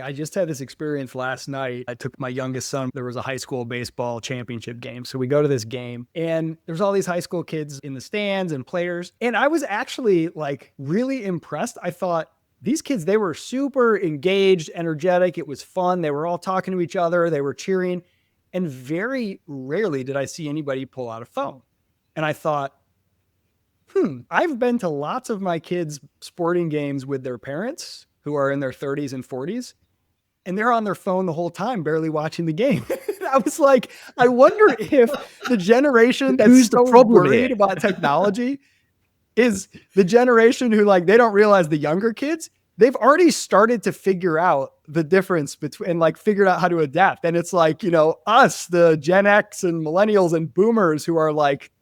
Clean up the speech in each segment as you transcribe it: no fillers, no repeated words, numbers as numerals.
I just had this experience last night. I took my youngest son. There was a high school baseball championship game. So we go to this game and there's all these high school kids in the stands and players. And I was actually like really impressed. I thought these kids, they were super engaged, energetic. It was fun. They were all talking to each other. They were cheering. And very rarely did I see anybody pull out a phone. And I thought, I've been to lots of my kids' sporting games with their parents who are in their 30s and 40s, and they're on their phone the whole time, barely watching the game. I was like, I wonder if the generation that's Who's the so problem worried here? about technology is the generation who like, they don't realize the younger kids, they've already started to figure out the difference between, and like figured out how to adapt. And it's like, us, the Gen X and millennials and boomers who are like,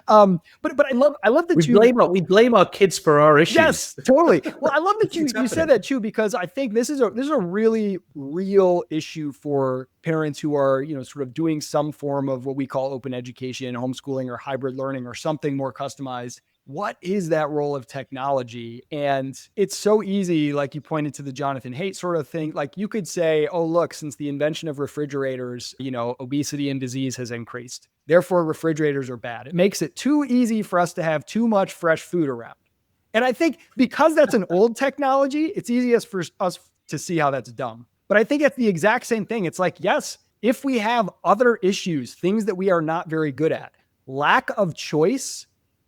but I love that we blame our kids for our issues. Yes, totally. Well, I love that you said that too, because I think this is a really real issue for parents who are, sort of doing some form of what we call open education, homeschooling, or hybrid learning, or something more customized. What is that role of technology? And it's so easy, like you pointed to the Jonathan Haidt sort of thing. Like you could say, oh, look, since the invention of refrigerators, obesity and disease has increased. Therefore, refrigerators are bad. It makes it too easy for us to have too much fresh food around. And I think because that's an old technology, it's easiest for us to see how that's dumb. But I think it's the exact same thing. It's like, yes, if we have other issues, things that we are not very good at, lack of choice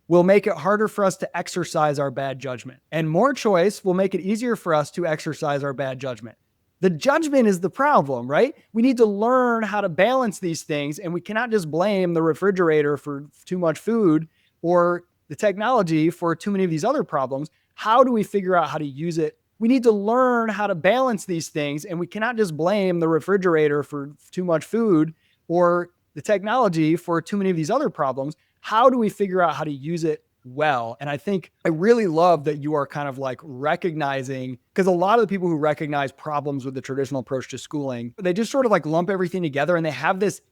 will make it harder for us to exercise our bad judgment. And more choice will make it easier for us to exercise our bad judgment. The judgment is the problem, right? We need to learn how to balance these things, and we cannot just blame the refrigerator for too much food or the technology for too many of these other problems. How do we figure out how to use it? We need to learn how to balance these things, and we cannot just blame the refrigerator for too much food or the technology for too many of these other problems. How do we figure out how to use it well? And I think I really love that you are kind of like recognizing, because a lot of the people who recognize problems with the traditional approach to schooling, they just sort of like lump everything together, and they have this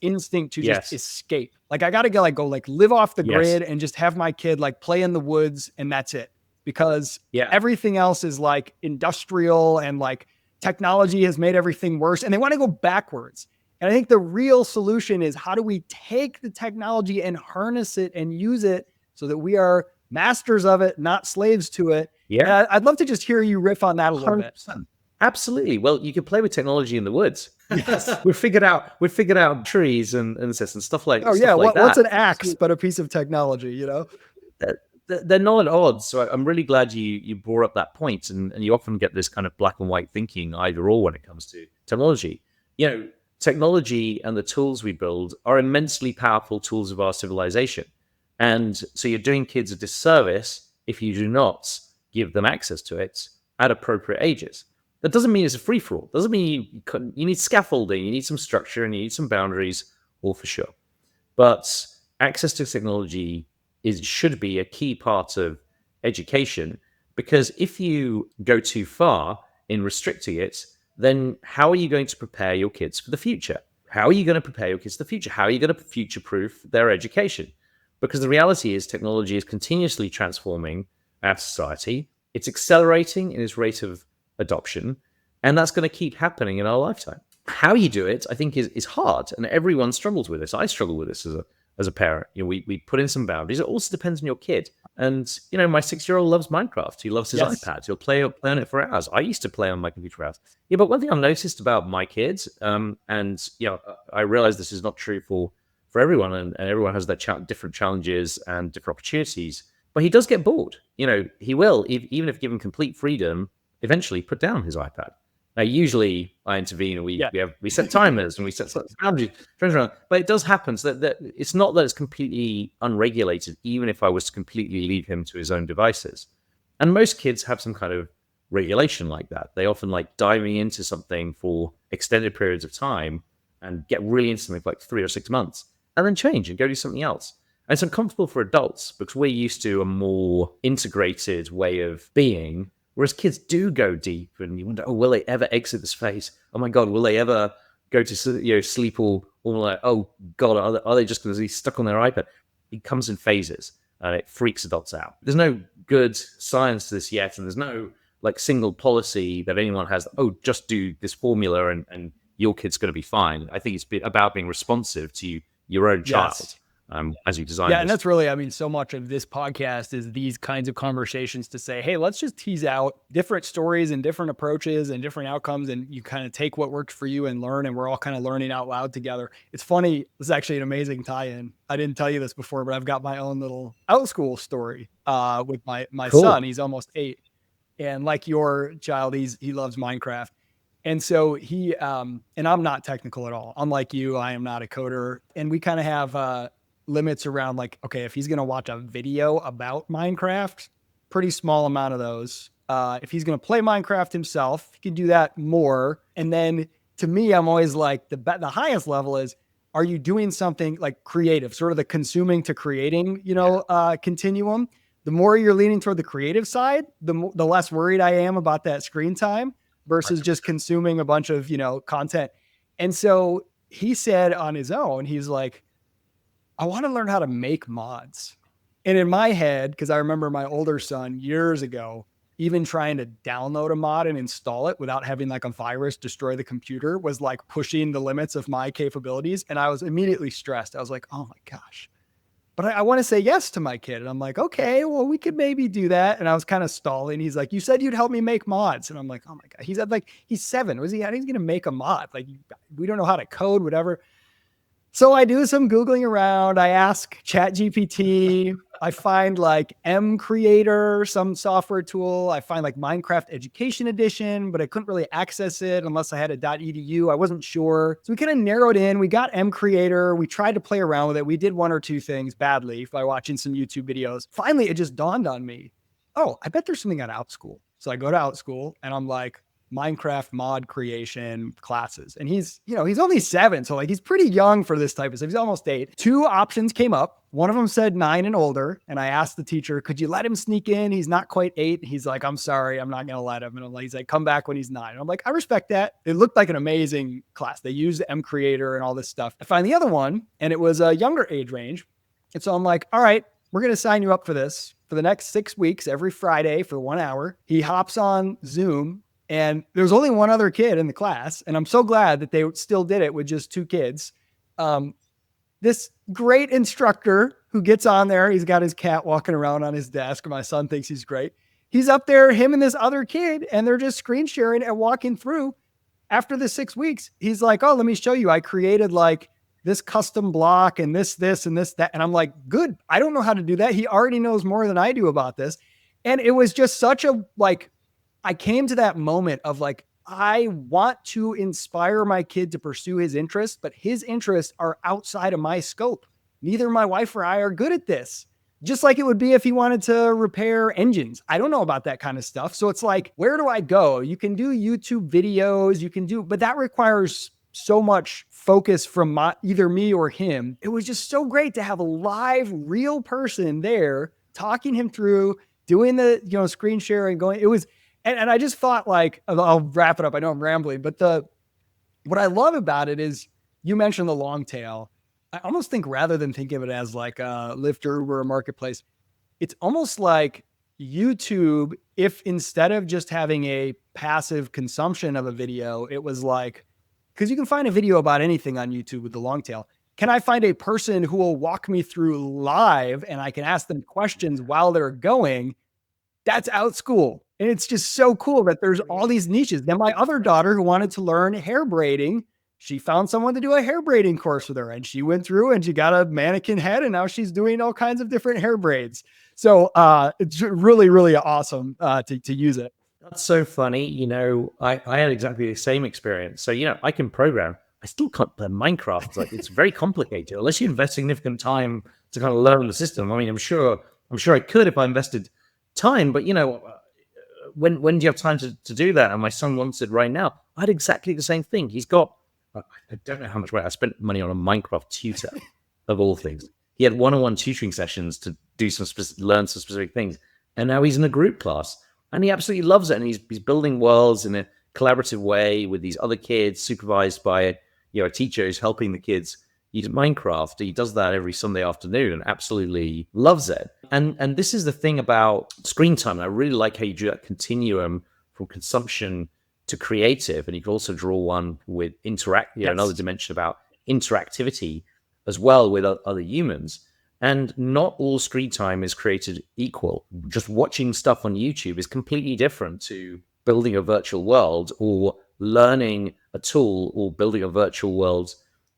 instinct to just escape. Like I got to go live off the grid and just have my kid like play in the woods, and that's it. Because everything else is like industrial, and like technology has made everything worse, and they want to go backwards. And I think the real solution is, how do we take the technology and harness it and use it so that we are masters of it, not slaves to it? Yeah. I'd love to just hear you riff on that a little 100%. Bit. Absolutely. Well, you can play with technology in the woods. Yes. We've figured out trees and stuff like that. Oh yeah. What's an axe but a piece of technology, They're not at odds. So I'm really glad you brought up that point. And you often get this kind of black and white thinking, either or, when it comes to technology. Technology and the tools we build are immensely powerful tools of our civilization. And so you're doing kids a disservice if you do not give them access to it at appropriate ages. That doesn't mean it's a free-for-all. Doesn't mean you need scaffolding, you need some structure, and you need some boundaries, all for sure. But access to technology should be a key part of education, because if you go too far in restricting it, then how are you going to prepare your kids for the future? How are you going to prepare your kids for the future? How are you going to future-proof their education? Because the reality is technology is continuously transforming our society. It's accelerating in its rate of adoption, and that's going to keep happening in our lifetime. How you do it, I think, is hard, and everyone struggles with this. I struggle with this as a parent. We put in some boundaries. It also depends on your kid. And my 6-year-old loves Minecraft. He loves his iPad. He'll play on it for hours. I used to play on my computer for hours. Yeah, but one thing I've noticed about my kids, and I realize this is not true for everyone, and everyone has their different challenges and different opportunities. But he does get bored. He will, even if given complete freedom, eventually put down his iPad. Now, usually I intervene, and we set timers and we set boundaries. But it does happen. So that it's not that it's completely unregulated, even if I was to completely leave him to his own devices. And most kids have some kind of regulation like that. They often like diving into something for extended periods of time and get really into something for like 3 or 6 months, and then change and go do something else. And it's uncomfortable for adults because we're used to a more integrated way of being. Whereas kids do go deep, and you wonder, will they ever exit this phase? Oh my God, will they ever go to sleep or like, oh God, are they just going to be stuck on their iPad? It comes in phases, and it freaks adults out. There's no good science to this yet, and there's no like single policy that anyone has. Oh, just do this formula and your kid's going to be fine. I think it's about being responsive to your own child. Yes. As you design Yeah, this. and that's really, I mean, so much of this podcast is these kinds of conversations to say, hey, let's just tease out different stories and different approaches and different outcomes, and you kind of take what works for you and learn, and we're all kind of learning out loud together. It's funny, this is actually an amazing tie-in. I didn't tell you this before, but I've got my own little Outschool story with my Cool. son. He's almost 8, and like your child, he loves Minecraft. And so he and I'm not technical at all. Unlike you, I am not a coder, and we kind of have limits around like, okay, if he's going to watch a video about Minecraft, pretty small amount of those. If he's going to play Minecraft himself, he can do that more. And then to me, I'm always like the highest level is, are you doing something like creative, sort of the consuming to creating, continuum? The more you're leaning toward the creative side, the less worried I am about that screen time versus just consuming a bunch of, content. And so he said on his own, he's like, I want to learn how to make mods. And in my head, because I remember my older son years ago, even trying to download a mod and install it without having like a virus destroy the computer was like pushing the limits of my capabilities. And I was immediately stressed. I was like, oh my gosh. But I want to say yes to my kid. And I'm like, okay, well, we could maybe do that. And I was kind of stalling. He's like, you said you'd help me make mods. And I'm like, oh my God. He's 7. He's going to make a mod? Like, we don't know how to code, whatever. So I do some Googling around. I ask ChatGPT. I find like M Creator, some software tool. I find like Minecraft Education Edition, but I couldn't really access it unless I had a .edu. I wasn't sure. So we kind of narrowed in. We got M Creator. We tried to play around with it. We did 1 or 2 things badly by watching some YouTube videos. Finally, it just dawned on me. Oh, I bet there's something on Outschool. So I go to Outschool and I'm like, Minecraft mod creation classes. And he's only 7. So like, he's pretty young for this type of stuff. He's almost 8. 2 options came up. One of them said 9 and older. And I asked the teacher, could you let him sneak in? He's not quite 8. He's like, I'm sorry, I'm not going to let him. And he's like, come back when he's 9. And I'm like, I respect that. It looked like an amazing class. They used M Creator and all this stuff. I find the other one, and it was a younger age range. And so I'm like, all right, we're going to sign you up for this for the next 6 weeks, every Friday for 1 hour. He hops on Zoom. And there's only one other kid in the class. And I'm so glad that they still did it with just 2 kids. This great instructor who gets on there, he's got his cat walking around on his desk. My son thinks he's great. He's up there, him and this other kid, and they're just screen sharing and walking through. After the 6 weeks, he's like, oh, let me show you. I created like this custom block and this, and this, that. And I'm like, good. I don't know how to do that. He already knows more than I do about this. And it was just such a like, I came to that moment of like, I want to inspire my kid to pursue his interests, but his interests are outside of my scope. Neither my wife or I are good at this. Just like it would be if he wanted to repair engines. I don't know about that kind of stuff. So it's like, where do I go? You can do YouTube videos, but that requires so much focus from either me or him. It was just so great to have a live, real person there talking him through, doing the, screen sharing, going, it was, and I just thought like, I'll wrap it up. I know I'm rambling, but what I love about it is you mentioned the long tail. I almost think rather than thinking of it as like a Lyft or Uber or Marketplace, it's almost like YouTube, if instead of just having a passive consumption of a video, it was like, because you can find a video about anything on YouTube with the long tail. Can I find a person who will walk me through live and I can ask them questions while they're going? That's Outschool. And it's just so cool that there's all these niches. Then my other daughter who wanted to learn hair braiding, she found someone to do a hair braiding course with her, and she went through and she got a mannequin head, and now she's doing all kinds of different hair braids. So it's really, really awesome to use it. That's so funny. I had exactly the same experience. So, I can program. I still can't play Minecraft. Like, it's very complicated unless you invest significant time to kind of learn the system. I mean, I'm sure I could if I invested time, but when do you have time to do that? And my son wants it right now. I had exactly the same thing. He's got, I don't know how much money I spent money on a Minecraft tutor of all things. He had one-on-one tutoring sessions to do learn some specific things. And now he's in a group class and he absolutely loves it. And he's building worlds in a collaborative way with these other kids, supervised by a teacher who's helping the kids use Minecraft. He does that every Sunday afternoon and absolutely loves it. And this is the thing about screen time. And I really like how you do that continuum from consumption to creative, and you can also draw one with another Yes. dimension about interactivity as well with other humans. And not all screen time is created equal. Just watching stuff on YouTube is completely different to building a virtual world or learning a tool or building a virtual world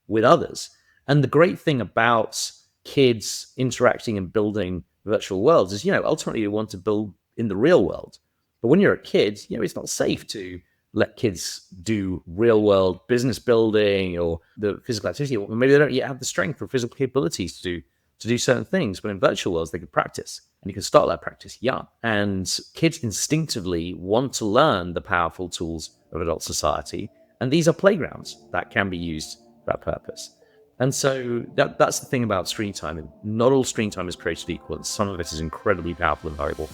with others. And the great thing about kids interacting and building virtual worlds is, ultimately you want to build in the real world. But when you're a kid, it's not safe to let kids do real world business building or the physical activity. Or maybe they don't yet have the strength or physical capabilities to do certain things. But in virtual worlds, they can practice, and you can start that practice young. And kids instinctively want to learn the powerful tools of adult society. And these are playgrounds that can be used for that purpose. And so that's the thing about screen time. Not all screen time is created equal. Some of it is incredibly powerful and valuable.